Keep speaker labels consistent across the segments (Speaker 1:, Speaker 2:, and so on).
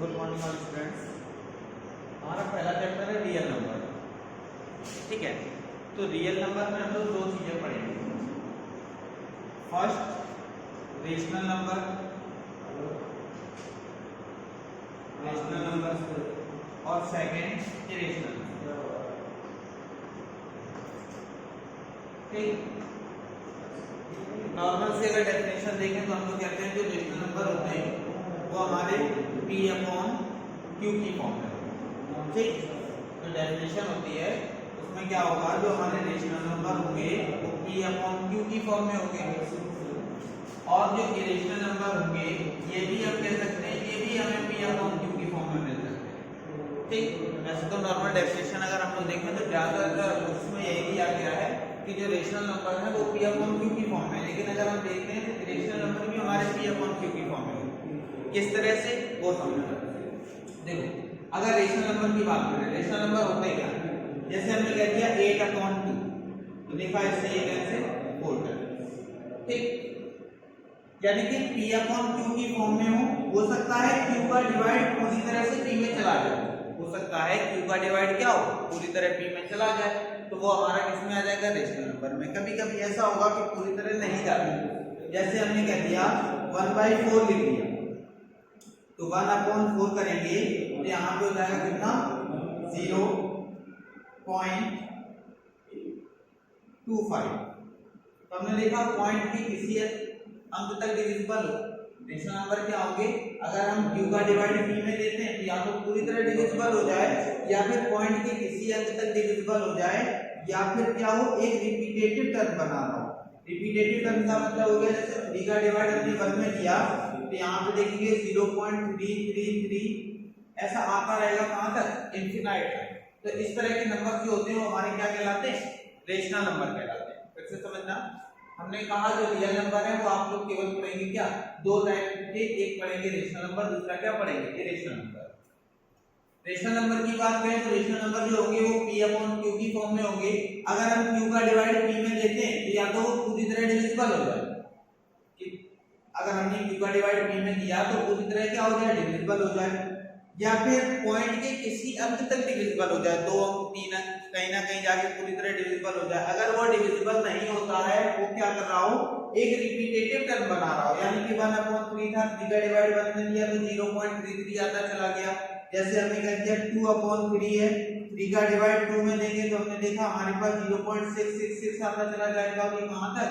Speaker 1: Good morning all students. हमारा पहला chapter है रियल नंबर। ठीक है, तो रियल नंबर में हम लोग दो चीजें पढ़ेंगे। फर्स्ट रेशनल नंबर, और सेकंड इरेशनल नंबर। ठीक, नॉर्मल से अगर डेफिनेशन देखें तो हम लोग कहते हैं जो रेशनल नंबर होते हैं वो हमारे P अपॉन Q की फॉर्म में। ठीक, तो डेफिनेशन होती है उसमें क्या होगा, जो हमारे रेशनल नंबर होंगे वो P अपॉन Q की फॉर्म में होंगे, और जो इरेशनल नंबर होंगे ये भी हम कह सकते हैं ये भी हमें P अपॉन Q की फॉर्म में मिल सकते हैं। ठीक, वैसे तो नॉर्मल डेफिनेशन अगर हम लोग देखें तो ज्यादातर उसमें यही दिया गया है कि जो रेशनल नंबर है वो P अपॉन Q की फॉर्म में, लेकिन अगर हम देखते हैं तो इरेशनल नंबर भी हमारे P अपॉन Q की फॉर्म में होंगे। किस तरह से वो समझना। देखो, अगर रेशनल नंबर की बात करें, रेशनल नंबर होता है क्या, जैसे हमने कह दिया 8 अपॉन 2, तो देखा इससे 8 ऐसे 4। ठीक, यानी कि P अपॉन Q की फॉर्म में हो सकता है Q का डिवाइड पूरी तरह से P में चला जाए, हो सकता है Q का डिवाइड क्या हो, पूरी तरह P में चला जाए, तो वो हमारा किस में आ जाएगा, रेशनल नंबर में। कभी कभी ऐसा होगा कि पूरी तरह नहीं जाता, जैसे हमने कह दिया 1/4 लिख दिया, तो 1/4 करेंगे तो यहाँ पे हो जाएगा कितना, 0.25। तो हमने देखा पॉइंट की किसी अंक तक डिविजिबल हो, रेशनल नंबर क्या होंगे, अगर हम Q का डिवाइड P में देते हैं तो या तो पूरी तरह डिविजिबल हो जाए, या फिर पॉइंट के किसी अंक तक डिविजिबल हो जाए, या फिर क्या हो, एक रिपीटेटिव टर्म बना रहा हो। रिपीटेटिव टर्म का मतलब हो गया जैसे 3 का डिवाइड हमने 1 में दिया तो यहाँ पे देखेंगे 0.333 ऐसा आता रहेगा कहां तक, इंफिनाइट तक। तो इस तरह के नंबर जो होते हैं वो हमारे क्या कहलाते हैं, रेशनल नंबर कहलाते हैं। फिर से समझना, हमने कहा जो रियल नंबर है वो आप लोग केवल पढ़ेंगे क्या, दो टाइप के, एक पढ़ेंगे रेशनल नंबर, दूसरा क्या पढ़ेंगे, इरेशनल नंबर। रेशनल नंबर की बात करें तो रेशनल नंबर जो होंगे वो P अपॉन Q की फॉर्म में होंगे। अगर हम Q का डिवाइड P में देते हैं तो या तो वो पूरी तरह डिविजिबल हो जाए, अगर हमने Q का डिवाइड P में दिया तो पूरी तरह क्या हो जाए, डिविजिबल हो जाए, या फिर पॉइंट के किसी अंक तक डिविजिबल हो जाए, 2 अंक 3 अंक कहीं ना कहीं जाके पूरी तरह डिविजिबल हो जाए। अगर वो डिविजिबल नहीं होता है, वो क्या कर रहा हो, एक रिपीटेटिव टर्म बना रहा हो, यानी कि 1/3 था, 3 का डिवाइड 1 में दिया तो 0.33 आता चला गया। जैसे हमने कह दिया 2/3 है, 3 का डिवाइड 2 में देंगे तो हमने देखा हमारे पास 0.666 आता चला जाएगा, और ये कहां तक,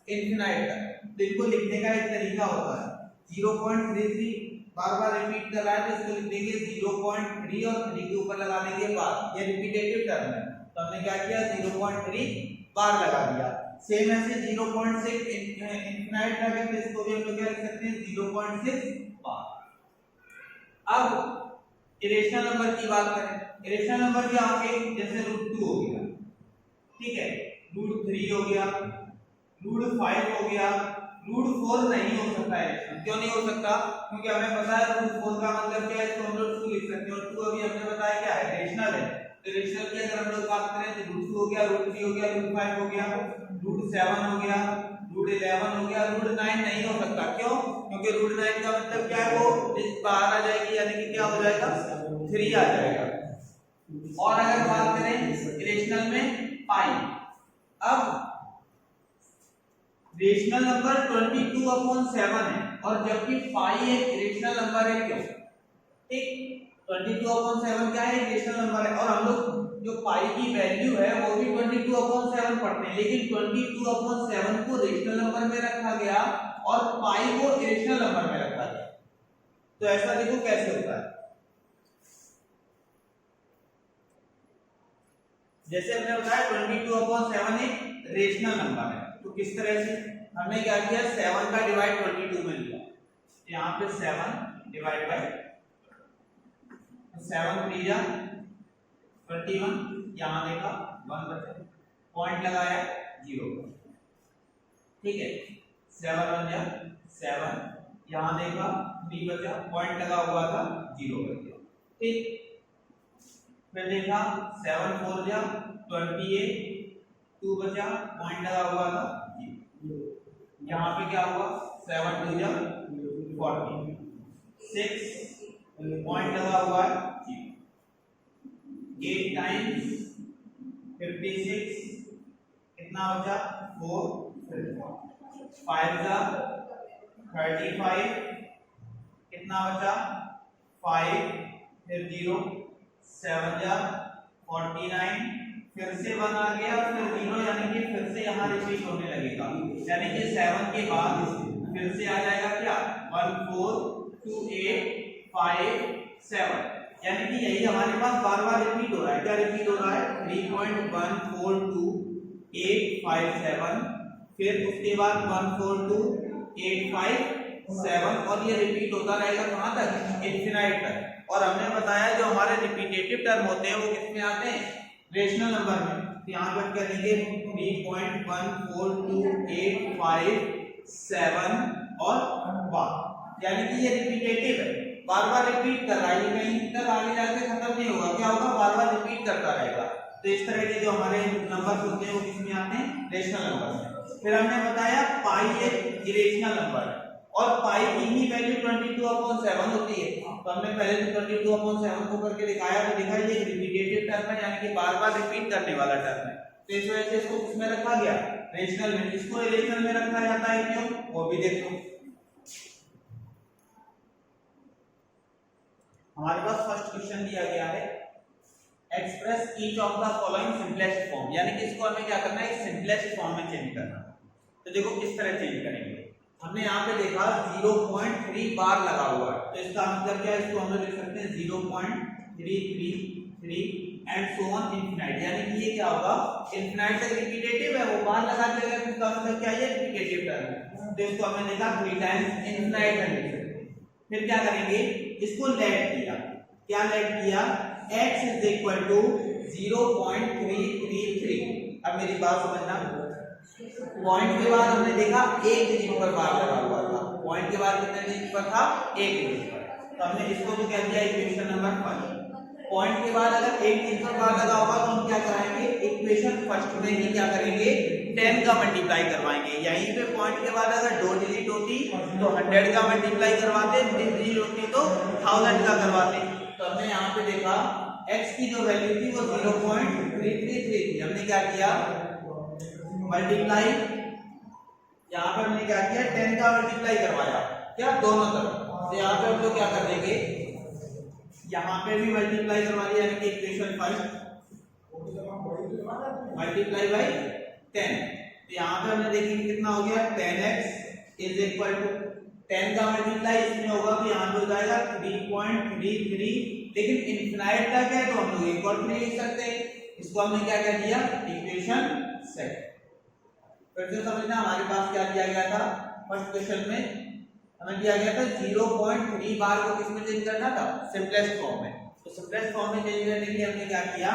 Speaker 1: इनफिनाइट तक। तो इनको लिखने का एक तरीका होता है, 0.33 बार-बार रिपीट कर रहा है तो इसको लिख देंगे 0.3 और 3 के ऊपर लगा देंगे बार, ये रिपीटेटिव टर्म है, तो हमने क्या किया, 0.3 बार लगा दिया। सेम ऐसे 0.6 इनफिनाइट रह गया तो इसको भी हम लोग क्या लिख सकते हैं, 0.6 बार। अब इरेशनल नंबर की बात करें, इरेशनल नंबर क्या होंगे, जैसे √2 हो गया, ठीक है, √3 हो गया, √5 हो गया, √4 नहीं हो सकता है। क्यों नहीं हो सकता, क्योंकि हमें पता है √4 का मतलब क्या है, इसको हम लोग 2 लिख सकते हैं, और 2 अभी हमने बताया क्या है, रेशनल है। तो रेशनल की अगर हम लोग बात करें तो √2 हो गया, √3 हो गया, √5 हो गया, √7 हो गया, √11 हो गया, √9 नहीं हो सकता। क्यों, क्योंकि √9 का मतलब क्या है, वो बाहर आ जाएगी, यानी कि क्या हो जाएगा, 3 आ जाएगा। और अगर बात करें रेशनल में पाई, अब रेशनल नंबर 22/7 है, और जबकि पाई एक रेशनल नंबर है, क्यों, ठीक, 22/7 क्या है, रेशनल नंबर है, और हम लोग जो पाई की वैल्यू है वो भी 22/7 पढ़ते हैं, लेकिन 22/7 को रेशनल नंबर में रखा गया और पाई को इरेशनल नंबर में रखा गया। तो ऐसा देखो कैसे होता है, जैसे हमने बताया 22/7 एक रेशनल नंबर है, तो किस तरह से हमने क्या किया, 7 का डिवाइड 22 में लिया, यहाँ पे 7 डिवाइड बाय 7 3 जा 21, यहाँ देखा 1 बचा, पॉइंट लगाया 0, ठीक है, 7 1 जा 7, यहाँ देखा 3 बचा, पॉइंट लगा हुआ था 0 बच गया, ठीक। फिर देखा 7 4 जा 28, 2 बचा, पॉइंट लगा हुआ था 0, यहाँ पे क्या हुआ, 7 2 जा 40, 6 पॉइंट लगा हुआ है 8 टाइम्स 56 कितना बचा 4 5 जा 35 कितना बचा 5 फिर 0 7 जा 49 फिर से 1 आ गया फिर 0 यानी कि फिर से यहाँ रिपीट होने लगेगा यानी कि 7 के बाद फिर से आ जाएगा क्या 1 4 2 8 5 7 यानी कि यही हमारे पास बार बार रिपीट हो रहा है। क्या रिपीट हो रहा है 3.142 857 फिर उसके बाद 142 857 और ये रिपीट होता रहेगा कहां तक इनफिनाइट तक। और हमने बताया जो हमारे रिपीटेटिव टर्म होते हैं वो किसमें आते हैं रेशनल नंबर में। तो यहाँ पर क्या लिखेंगे 3.14285 और 1 यानी कि ये रिपीटेटिव है बार बार रिपीट कर रहा है कहीं तक आगे जाके खत्म नहीं होगा क्या होगा बार बार रिपीट करता रहेगा। तो इस तरह के जो हमारे नंबर होते हैं वो किसमें आते हैं रेशनल नंबर में। फिर हमने बताया पाई एक इरेशनल नंबर है और पाई की ही वैल्यू 22/7 होती है। तो हमने पहले तो 22/7 को करके दिखाया तो देखा ये रिपीटेटिव टर्म है यानी कि बार बार रिपीट करने वाला टर्म है। तो इस वजह से इसको किसमें रखा गया रेशनल में। इसको इरेशनल में रखा जाता है क्यों वो भी देखो। हमारे पास फर्स्ट क्वेश्चन दिया गया है express each of the following simplest form यानी कि इसको हमें क्या करना है सिंपलेस्ट फॉर्म में चेंज करना। तो देखो किस तरह चेंज करेंगे। हमने यहाँ पे देखा 0.3 बार लगा हुआ है तो इसका मतलब क्या है इसको हम लोग लिख सकते हैं 0.333 एंड सो ऑन इनफिनाइट यानी कि ये क्या होगा इनफिनाइट तक रिपीटेटिव है वो बार लगा देगा तो इसका मतलब क्या है रिपीटेटिव टर्म है। तो इसको हमने देखा 3 टाइम्स इनफिनाइट में लिख सकते हैं। फिर क्या करेंगे इसको लेट किया क्या लेट किया x इज इक्वल टू 0.333। अब मेरी बात समझना पॉइंट के बाद हमने देखा एक डिजिट पर बार लगा हुआ था पॉइंट के बाद कितने डिजिट पर था एक डिजिट पर। तो हमने इसको तो कह दिया इक्वेशन नंबर 1। पॉइंट के बाद अगर एक डिजिट पर बार लगा होगा तो हम क्या कराएंगे इक्वेशन फर्स्ट में ही क्या करेंगे 10 का मल्टीप्लाई करवाएंगे। यहीं पे पॉइंट के बाद अगर 2 डिजिट होती तो 100 का मल्टीप्लाई करवाते 3 डिजिट होती तो 1000 का करवाते। तो हमने यहाँ पे देखा x की जो वैल्यू थी वो 0.333 थी। हमने क्या किया मल्टीप्लाई यहाँ पर हमने क्या किया 10 का मल्टीप्लाई करवाया क्या दोनों तरफ। तो यहाँ पे हम लोग क्या कर देंगे यहाँ पे भी मल्टीप्लाई करवा दिया यानी कि इक्वेशन फर्स्ट मल्टीप्लाई बाय 10। तो यहाँ पे हमने देखेंगे कितना हो गया 10x इज इक्वल टू 10 का मल्टीप्लाई इसमें होगा तो यहाँ पे हो जाएगा 3.33 लेकिन इनफिनाइट तक है तो हम लोग एक और 3 लिख सकते हैं। इसको हमने क्या कह दिया इक्वेशन सेकंड। फिर से समझना हमारे पास क्या दिया गया था फर्स्ट क्वेश्चन में हमें दिया गया था 0.3 बार को किसमें चेंज करना था सिंपलेस्ट फॉर्म में। तो सिंपलेस्ट फॉर्म में चेंज करने के लिए हमने क्या किया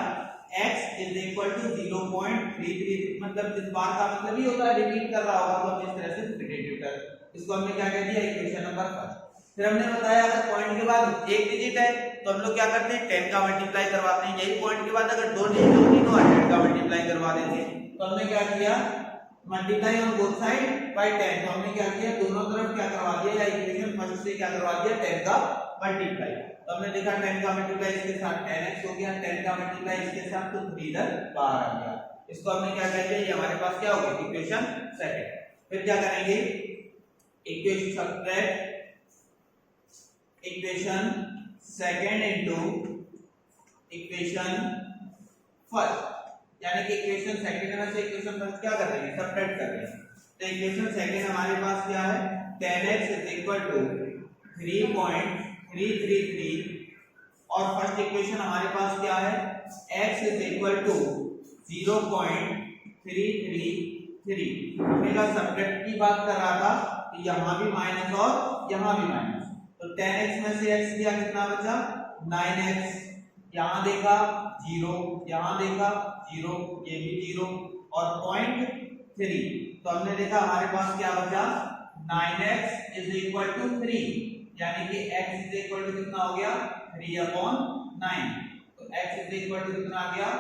Speaker 1: x इज इक्वल टू 0.33 मतलब जिस बार का मतलब ही होता है रिपीट कर रहा होगा तो इस तरह से रिपीटेटिव टर्म इसको हमने क्या कह दिया इक्वेशन नंबर 1। फिर हमने बताया अगर पॉइंट के बाद एक डिजिट है तो हम लोग क्या करते हैं 10 का मल्टीप्लाई करवाते हैं। यही पॉइंट के बाद अगर 2 डिजिट होती तो 100 का मल्टीप्लाई करवा देंगे। तो हमने क्या किया multiply on both side by 10। तो हमने क्या किया दोनों तरफ क्या करवा दिया या इक्वेशन फर्स्ट से क्या करवा दिया 10 का मल्टीप्लाई। तो हमने देखा 10 का मल्टीप्लाई इसके साथ 10x हो गया 10 का मल्टीप्लाई इसके साथ तो 3 इधर बाहर आ गया। इसको हमने क्या कहते हैं ये हमारे पास क्या हो गया इक्वेशन सेकंड। फिर क्या करेंगे equation subtract equation second into equation first यानी कि इक्वेशन सेकंड में से इक्वेशन फर्स्ट क्या कर रहे हैं सब्ट्रैक्ट कर रहे हैं। तो इक्वेशन सेकंड हमारे पास क्या है 10x इज इक्वल टू 3.333 और फर्स्ट इक्वेशन हमारे पास क्या है x इज इक्वल टू 0.333। हमने कहा सब्ट्रैक्ट की बात कर रहा था तो यहाँ भी माइनस और यहाँ भी माइनस। तो 10x में से x दिया कितना बचा 9x यहाँ देखा 0 यहाँ देखा 0 ये भी 0 और 0.3। तो हमने देखा हमारे पास क्या बचा 9x इज इक्वल टू 3 यानी कि x इज इक्वल टू कितना हो गया 3/9। तो x इज इक्वल टू कितना आ गया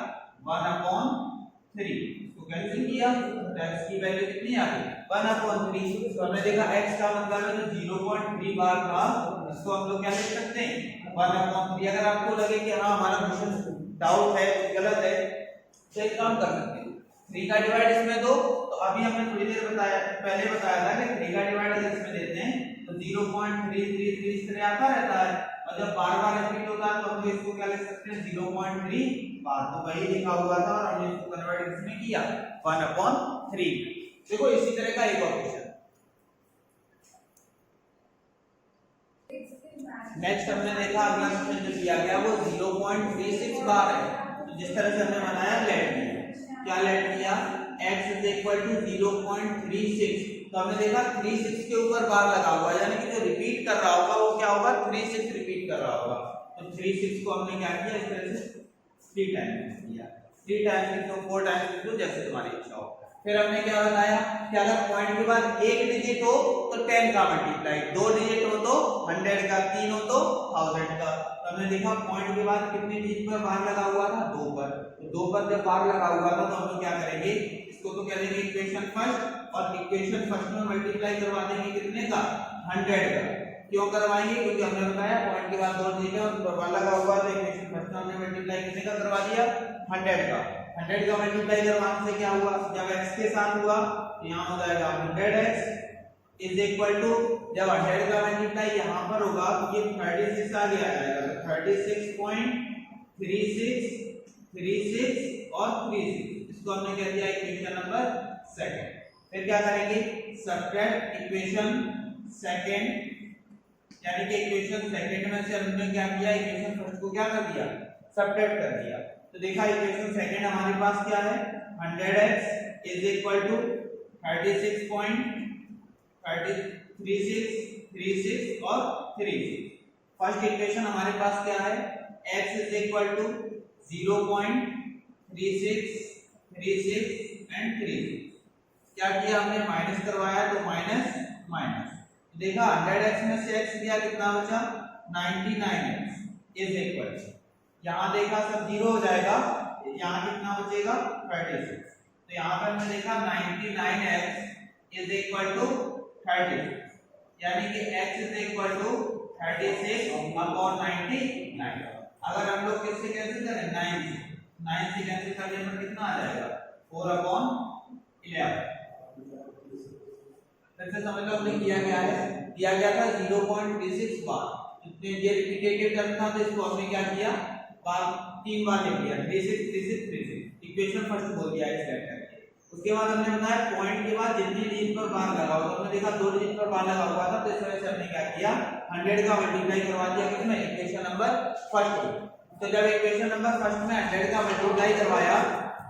Speaker 1: 1/3। इसको कैंसिल किया तो x की वैल्यू कितनी आ गई 1/3। तो हमने देखा x का मतलब है जो 0.3 बार था इसको हम लोग क्या लिख सकते हैं 1/3। अगर आपको लगे कि हाँ हमारा क्वेश्चन डाउट है, गलत है, तो एक काम कर सकते हैं, 3 का डिवाइड इसमें दो। तो अभी हमने थोड़ी देर पहले बताया था कि 3 का डिवाइड अगर इसमें देते हैं तो 0.333 इस तरह आता रहता है, और जब बार-बार रिपीट होता है तो हम इसको क्या लिख सकते हैं 0.3 बार। तो वही लिखा हुआ था और हमने इसको कन्वर्ट इसमें किया 1/3। देखो इसी तरह का एक और क्वेश्चन। नेक्स्ट हमने देखा अगला क्वेश्चन जो दिया गया वो 0.36 बार है। तो जिस तरह से हमने बनाया लेट किया, क्या लेट किया, x = 0.36। तो हमने देखा 36 के ऊपर बार लगा हुआ, यानी कि जो रिपीट कर रहा होगा वो क्या होगा, 36 रिपीट कर रहा होगा। तो 36 को हमने क्या किया, इस तरह से 3 टाइम्स किया, 3 टाइम्स लिखो, 4 टाइम्स लिखो, जैसे तुम्हारी इच्छा हो। फिर हमने क्या बताया कि अगर पॉइंट के बाद एक डिजिट हो तो 10 का मल्टीप्लाई, 2 डिजिट हो तो 100 का, 3 हो तो 1000 का। तो हमने देखा पॉइंट के बाद कितने डिजिट पर बार लगा हुआ था, 2 पर। तो 2 पर जब बार लगा हुआ था तो हम लोग क्या करेंगे, इसको तो कह देंगे इक्वेशन फर्स्ट, और इक्वेशन फर्स्ट में मल्टीप्लाई करवा देंगे कितने का, 100 का। क्यों करवाएंगे, क्योंकि हमने बताया पॉइंट के बाद 2 डिजिट है और बार लगा हुआ, तो इक्वेशन फर्स्ट में हमने मल्टीप्लाई कितने का करवा दिया, 100 का। 100 का मल्टीप्लाई करवाने से क्या हुआ, जब x के साथ हुआ तो यहाँ हो जाएगा 100x इज इक्वल टू, जब 100 का मल्टीप्लाई यहाँ पर होगा तो ये 36 आगे आ जाएगा, तो 36.36 36 और 36, इसको हमने कह दिया इक्वेशन नंबर सेकंड। फिर क्या करेंगे, सब्ट्रैक्ट इक्वेशन सेकंड, यानी कि इक्वेशन सेकंड में से हमने क्या किया, इक्वेशन फर्स्ट को क्या कर दिया, सब्ट्रैक्ट कर दिया। तो देखा इक्वेशन सेकंड हमारे पास क्या है, 100x इज इक्वल टू 36.36 और 36। फर्स्ट इक्वेशन हमारे पास क्या है, x is equal to 0.36 36 and 36। क्या किया हमने, माइनस करवाया, तो माइनस माइनस, देखा 100x में से x दिया, कितना बचा, 99x इज इक्वल, यहाँ देखा सब जीरो हो जाएगा, यहाँ कितना बचेगा, 36। तो यहाँ पर हमने देखा 99x इज इक्वल टू 36, यानी कि x इज इक्वल टू 36/99। अगर हम लोग किससे कैंसिल करें, 9 से कैंसिल करने पर कितना आ जाएगा, 4/11। फिर से समझ लो हमने किया क्या है, दिया गया था 0.36 बार, इतने ये रिपीटेटिव टर्म था, तो इसको हमने क्या किया, बार 3 बार लिख दिया, 36 36 36, इक्वेशन फर्स्ट बोल दिया इस लेटर के। उसके बाद हमने बताया पॉइंट के बाद जितनी डिजिट पर बार लगा हुआ, तो हमने देखा 2 डिजिट पर बार लगा हुआ था, तो इस तरह से हमने क्या किया, 100 का मल्टीप्लाई करवा दिया किसमें, इक्वेशन नंबर फर्स्ट में। तो जब इक्वेशन नंबर फर्स्ट में 100 का मल्टीप्लाई करवाया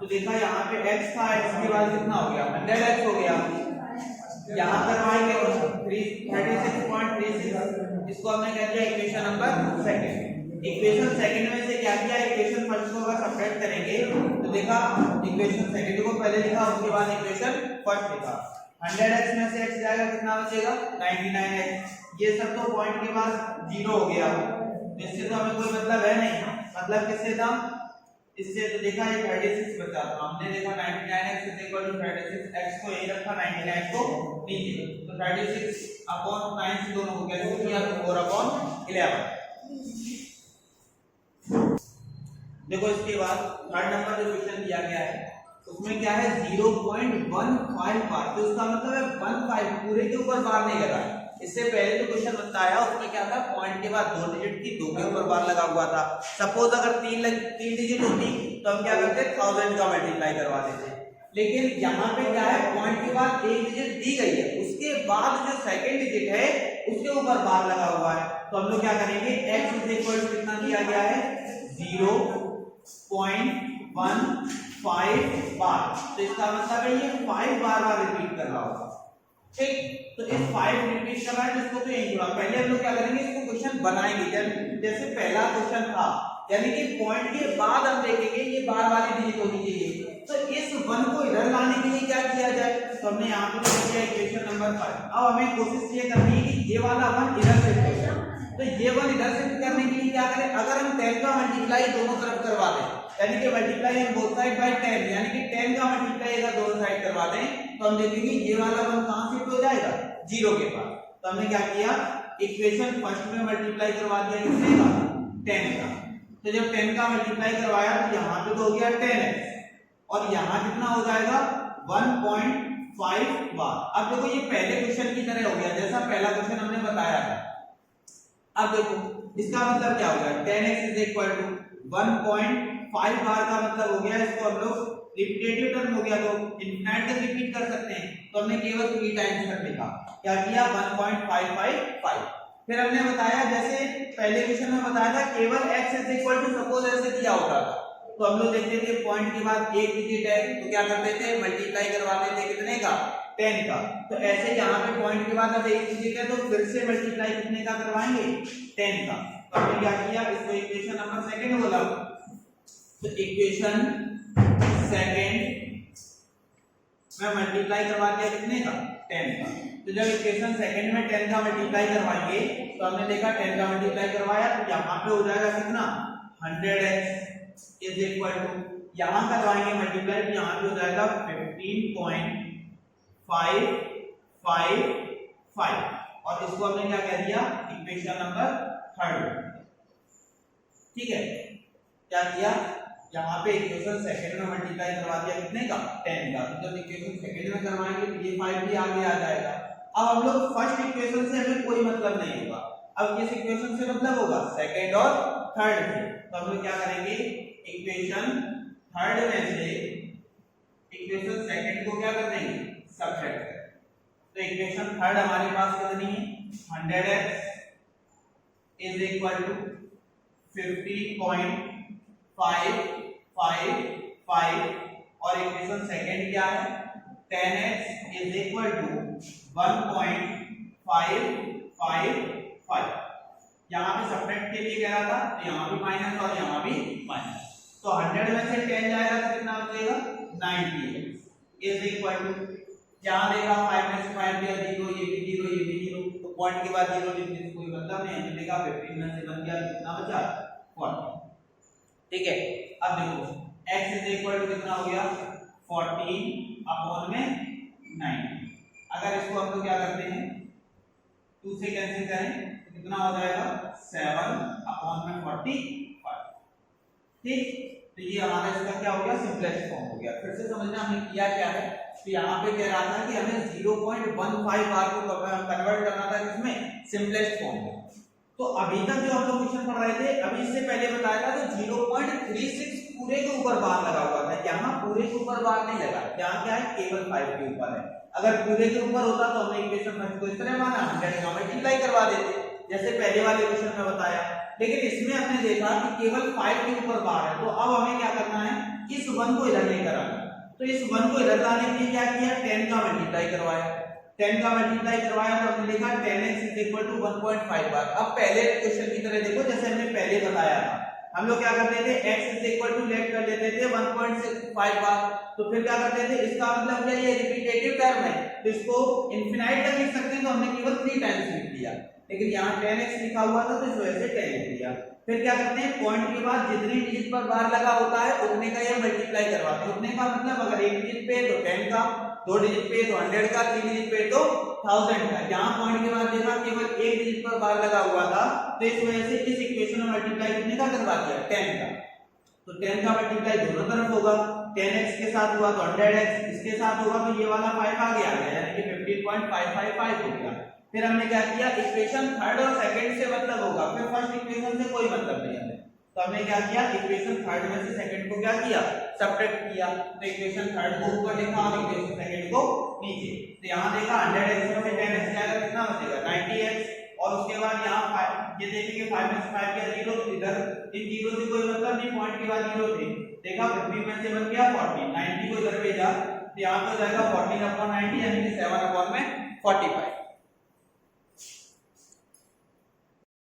Speaker 1: तो देखा यहाँ पे x था, x के बाद कितना हो गया, 100x हो गया। यहाँ करवाएंगे तो 36.36, इसको हमने कह दिया equation number second. Equation second में से क्या किया, इक्वेशन फर्स्ट को अगर सब्ट्रैक्ट करेंगे तो देखा इक्वेशन सेकंड को पहले लिखा, उसके बाद इक्वेशन फर्स्ट लिखा, 100x में से x जाएगा, कितना बचेगा, 99x। ये सब तो पॉइंट के बाद जीरो हो गया, इससे तो हमें कोई मतलब है नहीं, मतलब किससे था, इससे तो देखा ये 36 बचा था, हमने देखा 99x is equal to 36, x को यही रखा, 99 को नीचे, तो 36/9 से दोनों को कैंसिल किया, तो 4/11। देखो इसके बाद थर्ड नंबर जो क्वेश्चन दिया गया है उसमें क्या है, 0.15 बार, तो इसका मतलब है 15 पूरे के ऊपर बार नहीं लगा। इससे पहले जो क्वेश्चन बताया उसमें क्या था, पॉइंट के बाद 2 डिजिट थी, 2 के ऊपर बार लगा हुआ था। सपोज अगर 3 डिजिट होती तो हम क्या करते, 1000 का मल्टीप्लाई करवा देते। लेकिन यहाँ पे क्या है, पॉइंट के बाद एक डिजिट दी गई है, उसके बाद जो सेकंड डिजिट है उसके ऊपर बार लगा हुआ है, तो हम लोग क्या करेंगे, x इज इक्वल टू कितना दिया गया है, 0.15 बार। तो इसका मतलब है ये 5 बार रिपीट कर रहा होगा, ठीक। तो इस 5 रिपीट कर रहा है, इसको तो यही जुड़ा। पहले हम लोग क्या करेंगे, इसको क्वेश्चन बनाएंगे, जैसे पहला क्वेश्चन था, यानी कि पॉइंट के बाद हम देखेंगे ये बार वाली डिजिट होनी चाहिए, तो इस 1 को इधर लाने के लिए क्या किया जाए, तो हमने यहाँ पे लिख दिया इक्वेशन नंबर 5। अब हमें कोशिश ये करनी है कि ये वाला 1 इधर शिफ्ट हो जाए, तो ये 1 इधर शिफ्ट करने के लिए क्या करें, अगर हम 10 का मल्टीप्लाई दोनों तरफ करवा दें, यानी कि multiply on both side by 10, यानी कि 10 का मल्टीप्लाई अगर दोनों साइड करवा दें तो हम देखेंगे ये वाला 1 कहां शिफ्ट हो जाएगा, 0 के पास। तो हमने क्या किया, इक्वेशन फर्स्ट में मल्टीप्लाई करवा दिया किससे का, 10 का। तो जब 10 का मल्टीप्लाई करवाया तो यहाँ पे तो हो गया 10x और यहाँ कितना हो जाएगा 1.5 बार। अब देखो ये पहले क्वेश्चन की तरह हो गया जैसा पहला क्वेश्चन हमने बताया था। अब देखो इसका मतलब क्या हो गया 10x इज इक्वल टू 1.5 बार का मतलब हो गया इसको हम लोग रिपीटेटिव टर्म हो गया तो इनफिनाइट तक रिपीट कर सकते हैं। तो हमने केवल 3 टाइम्स कर लिखा, क्या किया 1.555। फिर हमने बताया जैसे पहले क्वेश्चन में बताया था केवल x is equal to suppose ऐसे दिया होता था तो हम लोग देखते थे पॉइंट के बाद एक डिजिट है तो क्या करते थे मल्टीप्लाई करवाते थे कितने का 10 का। तो ऐसे यहाँ पे पॉइंट के बाद अब एक डिजिट है तो फिर से मल्टीप्लाई कितने का करवाएंगे 10 का। तो हमने क्या किया इसको इक्वेशन नंबर सेकंड बोला। तो इक्वेशन सेकंड में मल्टीप्लाई करवा दिया कितने का 10 का। तो जब इक्वेशन सेकंड में 10 का मल्टीप्लाई करवाएंगे तो हमने देखा 10 का मल्टीप्लाई करवाया तो यहाँ पे हो जाएगा कितना 100x इज इक्वल टू यहाँ करवाएंगे मल्टीप्लाई तो यहाँ पे हो जाएगा 15.555 और इसको हमने क्या कह दिया इक्वेशन नंबर थर्ड। ठीक है क्या किया यहाँ पे इक्वेशन सेकंड में मल्टीप्लाई करवा दिया कितने का 10 का। तो जब इक्वेशन सेकंड में करवाएंगे तो ये 5 भी आगे आ जाएगा। अब हम लोग फर्स्ट इक्वेशन से हमें कोई मतलब नहीं होगा, अब किस इक्वेशन से मतलब होगा सेकंड और थर्ड से। तो हम लोग क्या करेंगे इक्वेशन थर्ड में से इक्वेशन सेकंड को क्या कर देंगे सब्ट्रैक्ट करें। तो इक्वेशन थर्ड हमारे पास कितनी है 100x इज इक्वल टू 50.555 और इक्वेशन सेकंड क्या है 10x इज इक्वल टू 1.555। यहाँ पे सब्ट्रैक्ट के लिए कह रहा था तो यहाँ भी माइनस और यहाँ भी माइनस। तो 100 में से 10 जाएगा तो कितना बचेगा 90 इज इक्वल टू यहाँ देगा 5 में से 5 गया 0 ये भी 0 ये भी 0 तो पॉइंट के बाद 0 लिखने से कोई मतलब नहीं है। देगा 15 में से बन गया कितना बचा 40। ठीक है अब देखो x इज इक्वल टू कितना हो गया 14 अपॉन में 90। अगर इसको हम लोग क्या करते हैं 2 से कैंसिल करें तो कितना हो जाएगा 7 अपॉन में 45। ठीक तो ये हमारा इसका क्या हो गया सिंपलेस्ट फॉर्म हो गया। फिर से समझना हमने किया क्या है तो यहाँ पे कह रहा था कि हमें 0.15 बार को कन्वर्ट करना था किसमें सिंपलेस्ट फॉर्म में। तो अभी तक जो हम लोग क्वेश्चन पढ़ रहे थे अभी इससे पहले बताया था तो 0.36 पूरे के ऊपर बार लगा हुआ था, यहाँ पूरे के ऊपर बार नहीं लगा, यहाँ क्या है केवल 5 के ऊपर है। अगर पूरे के ऊपर होता तो हमने इक्वेशन फर्स्ट को इस तरह माना 100 का मल्टीप्लाई करवा देते जैसे पहले वाले क्वेश्चन में बताया। लेकिन इसमें हमने देखा कि केवल 5 के ऊपर बार है तो अब हमें क्या करना है इस 1 को इधर लेकर आना। तो इस 1 को इधर लाने के लिए क्या किया 10 का मल्टीप्लाई करवाया, 10 का मल्टीप्लाई करवाया तो हमने लिखा 10x इज इक्वल टू 1.5 बार। अब पहले क्वेश्चन की तरह देखो जैसे हमने पहले बताया था हम लोग क्या करते थे x is equal to let कर लेते थे 1.5 बार। तो फिर क्या करते थे इसका मतलब क्या ये रिपीटेटिव टर्म है तो इसको इनफिनाइट तक लिख सकते हैं तो हमने केवल 3 टाइम्स लिख दिया। लेकिन यहाँ 10x लिखा हुआ था तो इस वजह से 10 लिख दिया। फिर क्या करते हैं पॉइंट के बाद जितने डिजिट पर बार लगा होता है उतने का ये मल्टीप्लाई करवाते हैं। उतने का मतलब अगर एक डिजिट पे तो 10 का, 2 डिजिट पे तो 100 का, 3 डिजिट पे तो 1000 का। यहाँ पॉइंट के बाद देखा केवल एक डिजिट पर बार लगा हुआ था तो इस वजह से इस इक्वेशन में मल्टीप्लाई कितने का करवा दिया 10 का। तो 10 का मल्टीप्लाई दोनों तरफ होगा, 10x के साथ हुआ तो 100x, इसके साथ होगा तो ये वाला 5 आगे आ गया यानी कि 15.555 हो गया। फिर हमने क्या किया इक्वेशन थर्ड और सेकंड से मतलब होगा, फिर फर्स्ट इक्वेशन से कोई मतलब नहीं है तो हमने क्या किया इक्वेशन थर्ड में से सेकंड को क्या किया सब्ट्रैक्ट किया। तो इक्वेशन थर्ड को ऊपर लिखा और इक्वेशन सेकंड को नीचे। तो यहाँ देखा 100x में से 10x जाएगा कितना बचेगा 90x और उसके बाद यहाँ ये देखेंगे 5 में से 5 गया 0 तो इधर इन 0 से कोई मतलब नहीं पॉइंट के बाद 0 थे। देखा 15 में से बन गया 40, 90 को इधर भेजा तो यहाँ पे हो जाएगा 14 अपॉन 90 यानी कि 7 अपॉन में 45।